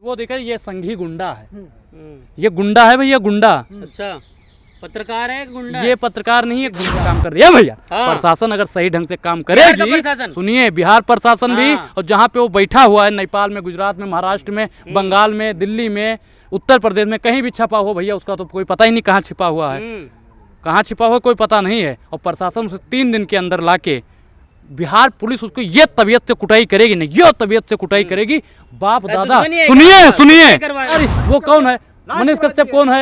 वो देखा, ये संघी गुंडा है, ये गुंडा है भैया, गुंडा। अच्छा, पत्रकार है गुंडा? ये पत्रकार नहीं है, गुंडा काम कर रही है भैया। हाँ। प्रशासन अगर सही ढंग से काम करेगी, सुनिए, बिहार प्रशासन भी, हाँ। और जहाँ पे वो बैठा हुआ है, नेपाल में, गुजरात में, महाराष्ट्र में, बंगाल में, दिल्ली में, उत्तर प्रदेश में, कहीं भी छपा हो भैया, उसका तो कोई पता ही नहीं कहाँ छिपा हुआ है, कहाँ छिपा हुआ कोई पता नहीं है। और प्रशासन उसे 3 दिन के अंदर लाके बिहार पुलिस उसको ये तबीयत से कुटाई करेगी, नहीं ये तबीयत से कुटाई करेगी, बाप दादा। सुनिए सुनिए, अरे वो कौन है? मनीष कश्यप कौन है?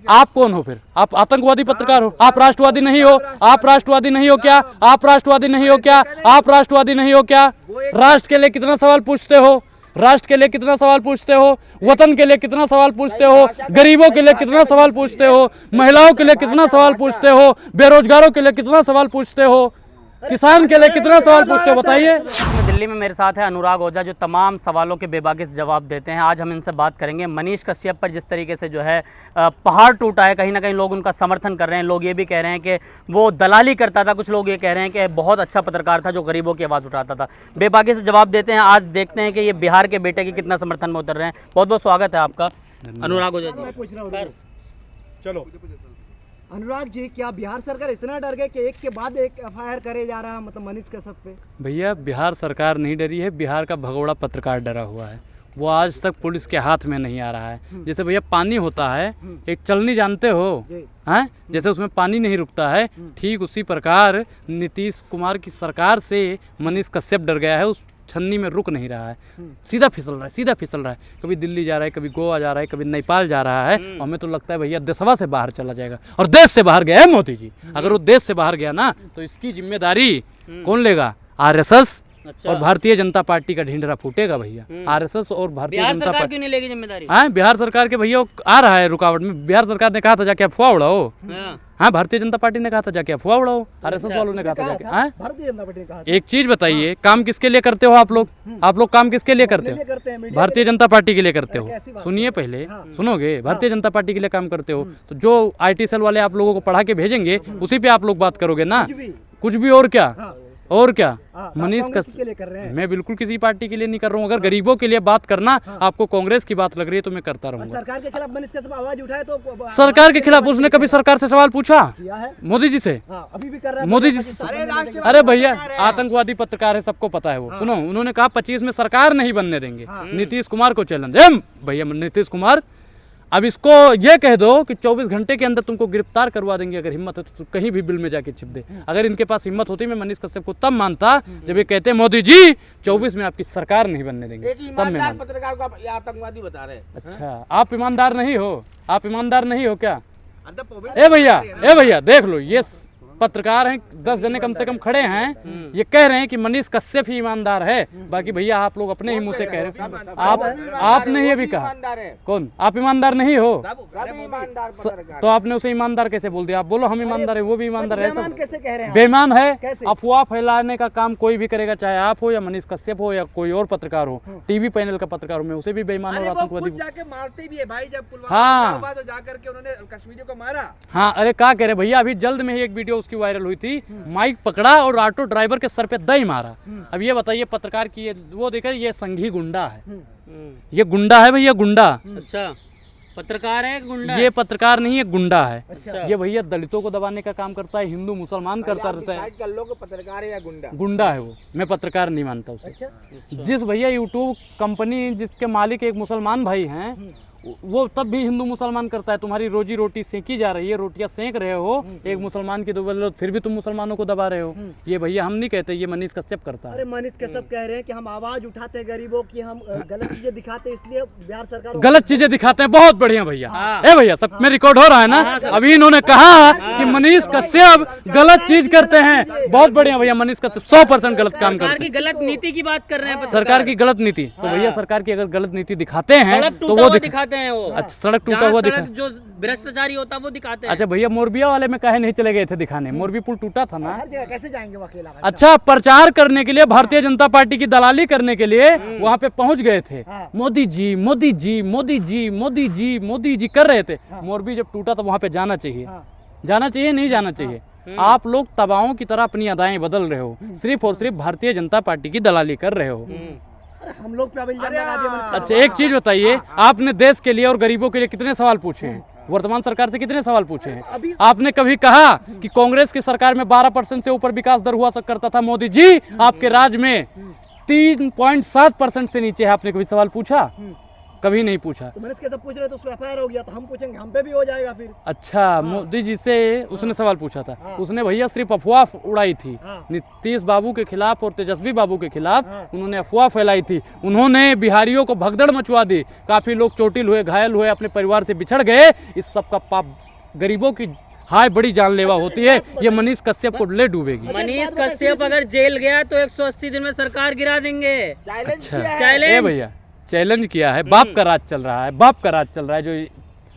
आप कौन हो फिर? आप आतंकवादी पत्रकार हो? आप राष्ट्रवादी नहीं हो? आप राष्ट्रवादी नहीं हो क्या? आप राष्ट्रवादी नहीं हो क्या? आप राष्ट्रवादी नहीं हो क्या? राष्ट्र के लिए कितना सवाल पूछते हो? राष्ट्र के लिए कितना सवाल पूछते हो? वतन के लिए कितना सवाल पूछते हो? गरीबों के लिए कितना सवाल पूछते हो? महिलाओं के लिए कितना सवाल पूछते हो? बेरोजगारों के लिए कितना सवाल पूछते हो? किसान के लिए कितना सवाल पूछते हो, बताइए। दिल्ली में मेरे साथ है अनुराग ओझा, जो तमाम सवालों के बेबाकिस जवाब देते हैं। आज हम इनसे बात करेंगे मनीष कश्यप पर, जिस तरीके से जो है पहाड़ टूटा है, कहीं ना कहीं लोग उनका समर्थन कर रहे हैं। लोग ये भी कह रहे हैं कि वो दलाली करता था, कुछ लोग ये कह रहे हैं कि बहुत अच्छा पत्रकार था जो गरीबों की आवाज़ उठाता था। बेबाकी से जवाब देते हैं। आज देखते हैं कि ये बिहार के बेटे के कितना समर्थन में उतर रहे हैं। बहुत बहुत स्वागत है आपका अनुराग ओझा जी। चलो अनुराग जी, क्या बिहार सरकार इतना डर गई कि एक के बाद एक एफआईआर करे जा रहा है, मतलब मनीष कश्यप पे? भैया, बिहार सरकार नहीं डरी है, बिहार का भगोड़ा पत्रकार डरा हुआ है। वो आज तक पुलिस के हाथ में नहीं आ रहा है। जैसे भैया पानी होता है, एक चलनी जानते हो हैं, जैसे उसमें पानी नहीं रुकता है, ठीक उसी प्रकार नीतीश कुमार की सरकार से मनीष कश्यप डर गया है, उस छन्नी में रुक नहीं रहा है, सीधा फिसल रहा है, सीधा फिसल रहा है। कभी दिल्ली जा रहा है, कभी गोवा जा रहा है, कभी नेपाल जा रहा है, और हमें तो लगता है भैया देशवा से बाहर चला जाएगा। और देश से बाहर गया है मोदी जी। अगर वो देश से बाहर गया ना, तो इसकी जिम्मेदारी कौन लेगा? आरएसएस और भारतीय जनता पार्टी का ढिंढरा फूटेगा भैया। आरएसएस और भारतीय जनता पार्टी क्यों नहीं लेगी जिम्मेदारी? हाँ, बिहार सरकार के भैया आ रहा है रुकावट में। बिहार सरकार ने कहा था जाके अफवाह उड़ाओ। हाँ, भारतीय जनता पार्टी ने कहा था जाके अफवाह उड़ाओ, आरएसएस वालों ने कहा था जाके। हाँ, भारतीय जनता पार्टी ने कहा। एक चीज बताइए, काम किसके लिए करते हो आप लोग? आप लोग काम किसके लिए करते हो? भारतीय जनता पार्टी के लिए करते हो। सुनिए, पहले सुनोगे, भारतीय जनता पार्टी के लिए काम करते हो, तो जो IT सेल वाले आप लोगों को पढ़ा के भेजेंगे, उसी पे आप लोग बात करोगे ना, कुछ भी। और क्या, और क्या? मनीष कश्यप, मैं बिल्कुल किसी पार्टी के लिए नहीं कर रहा हूँ। अगर गरीबों के लिए बात करना आपको कांग्रेस की बात लग रही है तो मैं करता रहूंगा। सरकार के खिलाफ मनीष कश्यप आवाज उठाए तो सरकार के खिलाफ उसने कभी सरकार से सवाल पूछा? मोदी जी से। अभी भी कर रहा है मोदी जी से। अरे भैया, आतंकवादी पत्रकार है, सबको पता है वो। सुनो, उन्होंने कहा 25 में सरकार नहीं बनने देंगे। नीतीश कुमार को चैलेंज है भैया, नीतीश कुमार, अब इसको ये कह दो कि 24 घंटे के अंदर तुमको गिरफ्तार करवा देंगे, अगर हिम्मत है तो कहीं भी बिल में जाके छिप दे। अगर इनके पास हिम्मत होती, मैं मनीष कश्यप को तब मानता जब ये कहते मोदी जी 24 में आपकी सरकार नहीं बनने देंगे, तब मैं मानता। पत्रकार को आप आतंकवादी बता रहे हैं। अच्छा, आप ईमानदार नहीं हो? आप ईमानदार नहीं हो क्या? ए भैया देख लो, ये पत्रकार हैं, 10 जने कम से कम खड़े हैं, ये कह रहे हैं कि मनीष कश्यप ही ईमानदार है। बाकी भैया आप लोग अपने ही मुंह से कह रहे हो। आपने ये भी कहा। कौन? आप ईमानदार नहीं हो? तो आपने उसे ईमानदार कैसे बोल दिया? आप बोलो हम ईमानदार है, वो भी ईमानदार है। कैसे कह रहे हैं? बेईमान है। अफवाह फैलाने का काम कोई भी करेगा, चाहे आप हो या मनीष कश्यप हो या कोई और पत्रकार हो, टीवी पैनल का पत्रकार हो, मैं उसे भी बेईमान और आतंकवादी जाके मारते भी है भाई, जब हाँ जाकर के उन्होंने कश्मीरियों को मारा। हाँ, अरे क्या कह रहे भैया, अभी जल्द में ही एक वीडियो उसकी वायरल हुई थी, माइक पकड़ा और ऑटो ड्राइवर के सर पे दही मारा। अब ये बताइए, पत्रकार की वो देखा, ये संघी गुंडा है, ये गुंडा है भैया, गुंडा। अच्छा, पत्रकार है गुंडा? ये पत्रकार नहीं है, गुंडा है। अच्छा। ये भैया दलितों को दबाने का काम करता है, हिंदू मुसलमान करता रहता है। पत्रकार है या गुंडा? गुंडा है वो, मैं पत्रकार नहीं मानता उसे। जिस भैया यूट्यूब कंपनी जिसके मालिक एक मुसलमान भाई हैं, वो तब भी हिंदू मुसलमान करता है। तुम्हारी रोजी रोटी सेंकी जा रही है, रोटियां सेंक रहे हो, एक मुसलमान की तो फिर भी तुम मुसलमानों को दबा रहे हो। ये भैया हम नहीं कहते, ये मनीष कश्यप करता है। अरे मनीष कश्यप कह रहे हैं कि हम आवाज उठाते हैं गरीबों की, हम गलत चीजें दिखाते, इसलिए बिहार सरकार गलत चीजें दिखाते हैं। बहुत बढ़िया भैया। ए भैया, सब में रिकॉर्ड हो रहा है ना? अभी इन्होंने कहा कि मनीष कश्यप गलत चीज करते हैं। बहुत बढ़िया भैया, मनीष कश्यप 100% गलत काम करते हैं। गलत नीति की बात कर रहे हैं, सरकार की गलत नीति। तो भैया सरकार की अगर गलत नीति दिखाते हैं तो वो दिखाते हैं। वो अच्छा, सड़क टूटा हुआ दिखा, जो भ्रष्टाचारी होता है वो दिखाते हैं। अच्छा भैया, मोरबिया वाले में काहे नहीं चले गए थे दिखाने? मोरबी पुल टूटा था ना। हर जगह कैसे जाएंगे वो अकेला? अच्छा, प्रचार करने के लिए, भारतीय जनता पार्टी की दलाली करने के लिए वहाँ पे पहुँच गए थे। मोदी जी मोदी जी मोदी जी मोदी जी मोदी जी कर रहे थे। मोरबी जब टूटा तो वहाँ पे जाना चाहिए, जाना चाहिए, नहीं जाना चाहिए? आप लोग तबाओं की तरह अपनी अदाएं बदल रहे हो, सिर्फ और सिर्फ भारतीय जनता पार्टी की दलाली कर रहे हो। हम लोग पे अब इल्जाम लगा दिया मनीष कश्यप। अच्छा एक चीज बताइए, आपने देश के लिए और गरीबों के लिए कितने सवाल पूछे हैं? वर्तमान सरकार से कितने सवाल पूछे हैं? आपने कभी कहा कि कांग्रेस की सरकार में 12% से ऊपर विकास दर हुआ करता था? मोदी जी आपके राज में 3.7% से नीचे है। आपने कभी सवाल पूछा? कभी नहीं पूछा। तो मनीष कश्यप पूछ रहे तो उस पर एफआईआर हो गया, तो हम पूछेंगे हम पे भी हो जाएगा फिर। अच्छा मोदी जी से उसने सवाल पूछा था, उसने भैया सिर्फ अफवाह उड़ाई थी। नीतीश बाबू के खिलाफ और तेजस्वी बाबू के खिलाफ उन्होंने अफवाह फैलाई थी। उन्होंने बिहारियों को भगदड़ मचवा दी, काफी लोग चोटिल हुए, घायल हुए, अपने परिवार से बिछड़ गए। इस सब का पाप गरीबों की हाय बड़ी जानलेवा होती है। ये मनीष कश्यप को ले डूबेगी। मनीष कश्यप अगर जेल गया तो 180 दिन में सरकार गिरा देंगे। अच्छा चैलेंज ए भैया चैलेंज किया है, बाप का राज चल रहा है, बाप का राज चल रहा है जो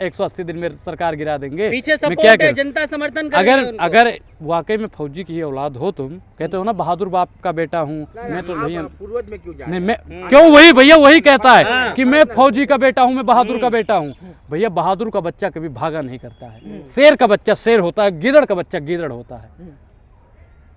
180 दिन में सरकार गिरा देंगे। पीछे मैं सपोर्ट क्या है, करूं? जनता समर्थन कर रही है उनको। अगर वाकई में फौजी की औलाद हो, तुम कहते हो ना बहादुर बाप का बेटा हूँ मैं, तो भैया पूर्वज में क्यों जा नहीं मैं क्यों, वही भैया वही कहता है कि मैं फौजी का बेटा हूँ, मैं बहादुर का बेटा हूँ। भैया बहादुर का बच्चा कभी भागा नहीं करता है, शेर का बच्चा शेर होता है, गिदड़ का बच्चा गिदड़ होता है।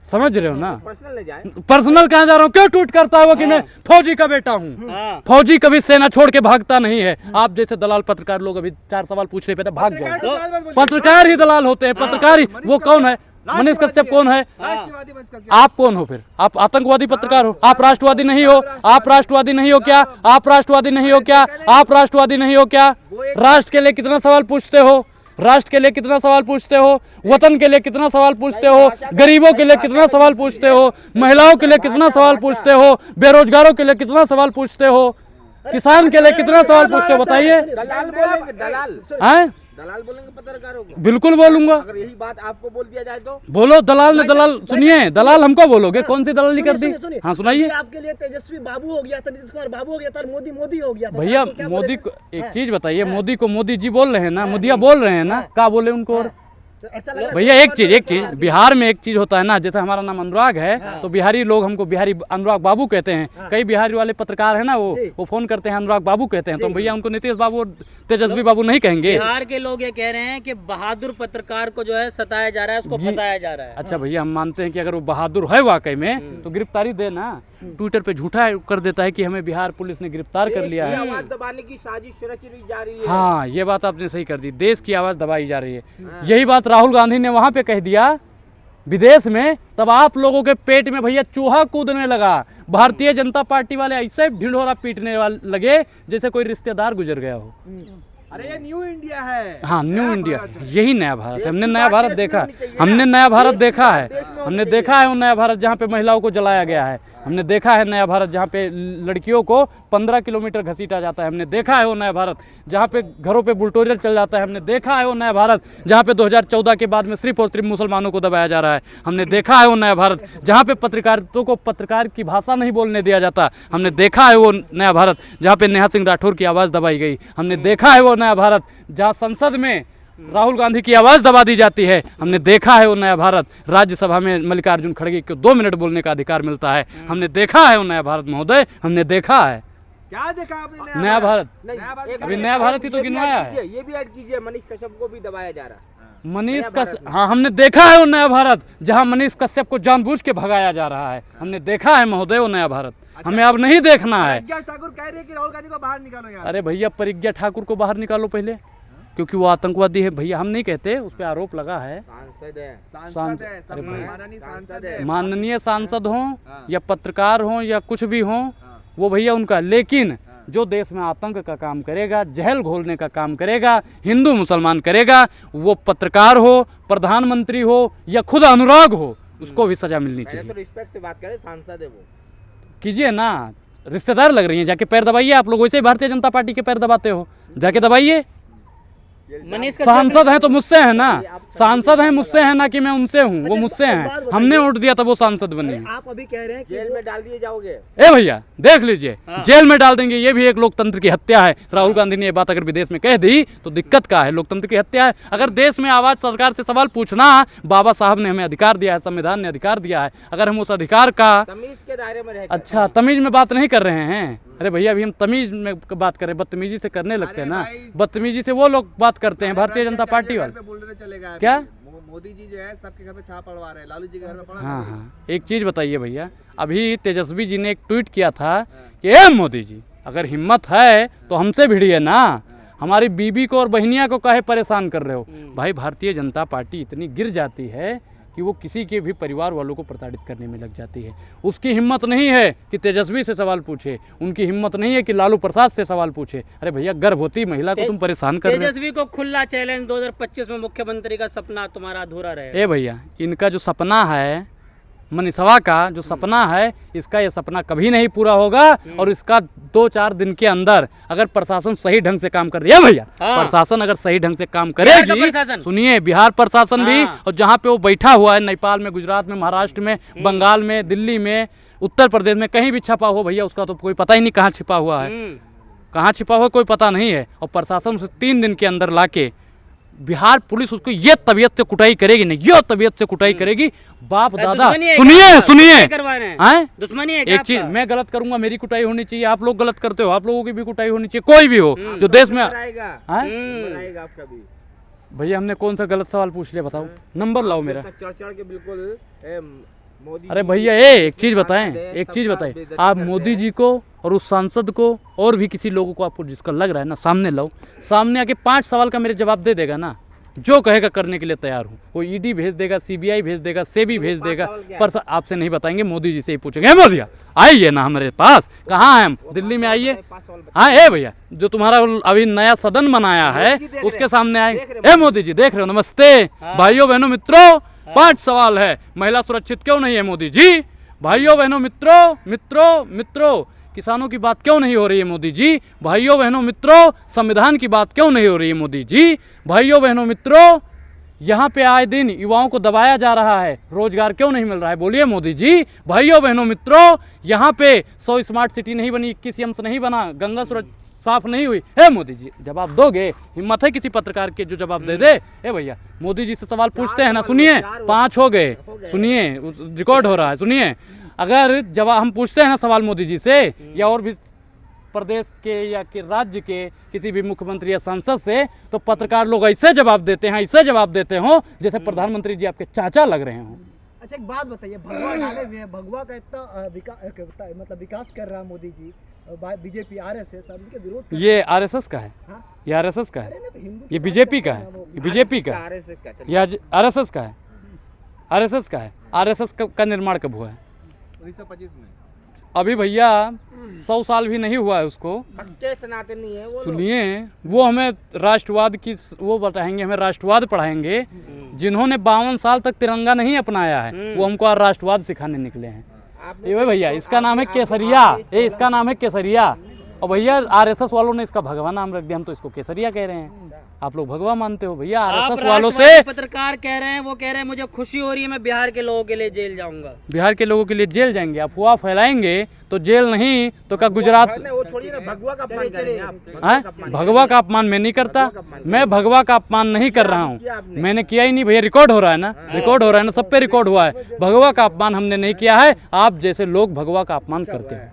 समझ रहे हो ना? पर्सनल ले जाए। पर्सनल कहाँ जा रहा हूँ? क्यों ट्वीट करता है वो कि मैं फौजी का बेटा हूँ? हाँ। फौजी कभी सेना छोड़ के भागता नहीं है। आप जैसे दलाल पत्रकार लोग अभी 4 सवाल पूछ रहे थे, भाग गए। पत्रकार ही दलाल होते हैं, पत्रकार ही। वो कौन है? मनीष कश्यप कौन है? राष्ट्रवादी मनीष कश्यप। आप कौन हो फिर? आप आतंकवादी पत्रकार हो? आप राष्ट्रवादी नहीं हो? आप राष्ट्रवादी नहीं हो क्या? आप राष्ट्रवादी नहीं हो क्या? आप राष्ट्रवादी नहीं हो क्या? राष्ट्र के लिए कितना सवाल पूछते हो? राष्ट्र के लिए कितना सवाल पूछते हो? वतन के लिए कितना सवाल पूछते हो? गरीबों के लिए कितना सवाल पूछते हो? महिलाओं के लिए कितना सवाल पूछते हो? बेरोजगारों के लिए कितना सवाल पूछते हो? किसान के लिए कितना सवाल पूछते हो? बताइए। दलाल बोलेंगे, दलाल हैं? दलाल बोलेंगे पत्रकारों को। बिल्कुल बोलूंगा। अगर यही बात आपको बोल दिया जाए तो बोलो। दलाल ने दलाल सुनिए, दलाल हमको बोलोगे? कौन सी दलाली कर दी? हाँ सुनाइए। आपके लिए तेजस्वी बाबू हो गया था, नीतीश कुमार बाबू हो गया था, मोदी मोदी हो गया था। भैया आपको क्या मोदी बोलेंगे? को एक चीज बताइए, मोदी को मोदी जी बोल रहे हैं ना, मोदिया बोल रहे हैं ना, क्या बोले उनको? और तो ऐसा लग रहा है भैया एक चीज बिहार में एक चीज होता है ना, जैसे हमारा नाम अनुराग है तो बिहारी लोग हमको बिहारी अनुराग बाबू कहते हैं। कई बिहारी वाले पत्रकार है ना, वो फोन करते हैं अनुराग बाबू कहते हैं, तो भैया उनको नीतीश बाबू और तेजस्वी बाबू नहीं कहेंगे। बिहार के लोग ये कह रहे हैं कि बहादुर पत्रकार को जो है सताया जा रहा है, उसको फंसाया जा रहा है। अच्छा भैया हम मानते हैं कि अगर वो बहादुर है वाकई में तो गिरफ्तारी दे ना। ट्विटर पे झूठा कर देता है कि हमें बिहार पुलिस ने गिरफ्तार कर लिया है। आवाज दबाने की साजिश रची जा रही है। हाँ ये बात आपने सही कर दी, देश की आवाज दबाई जा रही है। यही बात राहुल गांधी ने वहां पे कह दिया विदेश में, तब आप लोगों के पेट में भैया चूहा कूदने लगा। भारतीय जनता पार्टी वाले ऐसे ढिंढोरा पीटने वाले लगे जैसे कोई रिश्तेदार गुजर गया हो। अरे ये न्यू इंडिया है। हाँ न्यू इंडिया, यही नया भारत है। हमने नया भारत देखा, हमने नया भारत देखा है। हमने देखा है वो नया भारत जहाँ पे महिलाओं को जलाया गया है। हमने देखा है नया भारत जहाँ पे लड़कियों को 15 किलोमीटर घसीटा जाता है। हमने देखा है वो नया भारत जहाँ पे घरों पे बुलडोजर चल जाता है। हमने देखा है वो नया भारत जहाँ पे 2014 के बाद में सिर्फ और सिर्फ मुसलमानों को दबाया जा रहा है। हमने देखा है वो नया भारत जहाँ पे पत्रकारिता को पत्रकार की भाषा नहीं बोलने दिया जाता। हमने देखा है वो नया भारत जहाँ पे नेहा सिंह राठौर की आवाज़ दबाई गई। हमने देखा है वो नया भारत जहाँ संसद में राहुल गांधी की आवाज़ दबा दी जाती है। हमने देखा है वो नया भारत, राज्यसभा में मल्लिकार्जुन खड़गे को 2 मिनट बोलने का अधिकार मिलता है। हमने देखा है वो नया भारत महोदय, हमने देखा है। क्या देखा आपने नया भारत? अभी नया भारत ही तो गिनवाया है। ये भी ऐड कीजिए, मनीष कश्यप को भी दबाया जा रहा है। मनीष कश्यप, हाँ हमने देखा है वो नया भारत जहाँ मनीष कश्यप को जानबूझ के भगाया जा रहा है। हमने देखा है महोदय वो नया भारत, हमें अब नहीं देखना है। प्रज्ञा ठाकुर कह रही है कि राहुल गांधी को बाहर निकालो यार। अरे भैया प्रज्ञा ठाकुर को बाहर निकालो पहले, क्योंकि वो आतंकवादी है। भैया हम नहीं कहते, उस पर आरोप लगा है। सांसद है, सांसद है, अरे भाई, माननीय सांसद है। माननीय सांसद हों या पत्रकार हों या कुछ भी हों, वो भैया उनका, लेकिन जो देश में आतंक का काम करेगा, जहल घोलने का काम करेगा, हिंदू मुसलमान करेगा, वो पत्रकार हो, प्रधानमंत्री हो या खुद अनुराग हो, उसको भी सजा मिलनी पहले तो चाहिए। रिस्पेक्ट से बात करें, सांसद है वो। कीजिए ना, रिश्तेदार लग रही हैं, जाके पैर दबाइए। आप लोग वैसे ही भारतीय जनता पार्टी के पैर दबाते हो, जाके दबाइए। मनीष कश्यप सांसद हैं तो मुझसे है ना, सांसद हैं मुझसे है ना कि मैं उनसे हूँ, वो मुझसे हैं। हमने वोट दिया था वो सांसद बनी है। आप अभी कह रहे हैं कि जेल में डाल दिए जाओगे। ए भैया देख लीजिए, जेल में डाल देंगे, ये भी एक लोकतंत्र की हत्या है। राहुल गांधी ने ये बात अगर विदेश में कह दी तो दिक्कत क्या है? लोकतंत्र की हत्या है। अगर देश में आवाज सरकार से सवाल पूछना, बाबा साहब ने हमें अधिकार दिया है, संविधान ने अधिकार दिया है, अगर हम उस अधिकार का, तमीज के दायरे में रह अच्छा तमीज में बात नहीं कर रहे हैं। अरे भैया अभी हम तमीज में बात करें, बदतमीजी से करने लगते हैं ना। बदतमीजी से वो लोग बात करते हैं भारतीय जनता पार्टी वाले। क्या मोदी जी जो है सबके घर पे छाप पड़वा रहे हैं, लालू जी के घर पे पड़ा हाँ हाँ, एक चीज़ बताइए भैया, अभी तेजस्वी जी ने एक ट्वीट किया था कि ए मोदी जी, अगर हिम्मत है तो हमसे भिड़िए ना, हमारी बीबी को और बहनिया को काहे परेशान कर रहे हो। भाई भारतीय जनता पार्टी इतनी गिर जाती है कि वो किसी के भी परिवार वालों को प्रताड़ित करने में लग जाती है। उसकी हिम्मत नहीं है कि तेजस्वी से सवाल पूछे, उनकी हिम्मत नहीं है कि लालू प्रसाद से सवाल पूछे। अरे भैया, गर्भवती महिला को तुम परेशान कर रहे हो। तेजस्वी को खुला चैलेंज, 2025 में मुख्यमंत्री का सपना तुम्हारा अधूरा रहेगा। ए भैया, इनका जो सपना है, मनीषवा का जो सपना है, इसका ये सपना कभी नहीं पूरा होगा। और इसका 2-4 दिन के अंदर अगर प्रशासन सही ढंग से काम कर रही है भैया, हाँ। प्रशासन अगर सही ढंग से काम बिहार का करेगी, प्रशासन। सुनिए, बिहार प्रशासन भी, हाँ। और जहाँ पे वो बैठा हुआ है, नेपाल में, गुजरात में, महाराष्ट्र में, बंगाल में, दिल्ली में, उत्तर प्रदेश में, कहीं भी छपा हो भैया, उसका तो कोई पता ही नहीं कहाँ छिपा हुआ है, कहाँ छिपा हुआ कोई पता नहीं है। और प्रशासन उसे 3 दिन के अंदर लाके बिहार पुलिस उसको ये तबीयत से कुटाई करेगी, नहीं ये तबीयत से कुटाई करेगी। बाप दादा, सुनिए हैं? दुश्मनी है एक चीज मैं गलत करूंगा, मेरी कुटाई होनी चाहिए, आप लोग गलत करते हो, आप लोगों की भी कुटाई होनी चाहिए, कोई भी हो जो देश में आएगा हैं? आएगा आपका भी। भैया, हमने कौन सा गलत सवाल पूछ लिया बताओ, नंबर लाओ मेरा। चढ़ के बिल्कुल मोदी अरे जी भैया, एक चीज बताएं, एक चीज बताएं, आप मोदी जी को और उस सांसद को और भी किसी लोगों को आपको जिसका लग रहा है ना, सामने लाओ, सामने आके 5 सवाल का मेरे जवाब दे देगा ना, जो कहेगा करने के लिए तैयार हूँ। वो ईडी भेज देगा, सीबीआई भेज देगा, सेबी भेज देगा, पर आपसे नहीं बताएंगे, मोदी जी से ही पूछेंगे। मोदी आइए ना हमारे पास, कहाँ हैं हम? दिल्ली में आइए। हाँ ए भैया, जो तुम्हारा अभी नया सदन बनाया है उसके सामने आए। ए मोदी जी, देख रहे हो? नमस्ते भाइयों बहनों मित्रों, 5 सवाल है। महिला सुरक्षित क्यों नहीं है मोदी जी? भाइयों बहनों मित्रों, मित्रों, किसानों की बात क्यों नहीं हो रही है मोदी जी? भाइयों बहनों मित्रों, संविधान की बात क्यों नहीं हो रही है मोदी जी? भाइयों बहनों मित्रों, यहाँ पे आए दिन युवाओं को दबाया जा रहा है, रोजगार क्यों नहीं मिल रहा है? बोलिए मोदी जी। भाइयों बहनों मित्रों, यहाँ पे 100 स्मार्ट सिटी नहीं बनी, 21 एम्स नहीं बना, गंगा साफ नहीं हुई। हे मोदी जी, जवाब दोगे? हिम्मत है किसी पत्रकार के जो जवाब दे दे? ए भैया, मोदी जी से सवाल पूछते हैं ना, सुनिए, 5 हो गए, सुनिए, रिकॉर्ड हो रहा है, सुनिए। अगर जवाब हम पूछते हैं ना सवाल मोदी जी से, या और भी प्रदेश के या के राज्य के किसी भी मुख्यमंत्री या सांसद से, तो पत्रकार लोग ऐसे जवाब देते हैं, ऐसे जवाब देते हो जैसे प्रधानमंत्री जी आपके चाचा लग रहे हों। अच्छा, एक बात बताइए, भगवा डाले हुए हैं, भगवा का इतना विकास कर रहा है मोदी जी, बीजेपी आरएसएस उनके विरोध कर ये आरएसएस का है? हाँ? ये आरएसएस का है? रहे हैं ना, तो हिंदू ये बीजेपी का है? ये बीजेपी का है? आरएसएस का चलिए। या आरएसएस का है? आरएसएस का है? आरएसएस का निर्माण कब हुआ है? 1925 में। अभी भैया 100 साल भी नहीं हुआ है उसको। पक्के सनातनी है वो लोग। सुनिए, वो हमें राष्ट्रवाद की वो बताएंगे, हमें राष्ट्रवाद पढ़ाएंगे। जिन्होंने 52 साल तक तिरंगा नहीं अपनाया है, वो हमको आज राष्ट्रवाद सिखाने निकले हैं। ये भैया, इसका नाम है केसरिया, ये इसका नाम है केसरिया। और भैया आरएसएस वालों ने इसका भगवा नाम रख दिया, हम तो इसको केसरिया कह रहे हैं। आप लोग भगवा मानते हो भैया। आरएसएस वालों से पत्रकार कह रहे हैं, वो कह रहे हैं मुझे खुशी हो रही है, मैं बिहार के लोगों के लिए जेल जाऊंगा। बिहार के लोगों के लिए जेल जाएंगे? अफवाह फैलाएंगे तो जेल नहीं तो क्या गुजरात? वो छोड़िए ना, भगवा का अपमान करेंगे आप। हैं? भगवा का अपमान मैं नहीं करता, मैं भगवा का अपमान नहीं कर रहा हूँ, मैंने किया ही नहीं भैया। रिकॉर्ड हो रहा है ना, रिकॉर्ड हो रहा है ना, सब पे रिकॉर्ड हुआ है। भगवा का अपमान हमने नहीं किया है, आप जैसे लोग भगवा का अपमान करते हैं।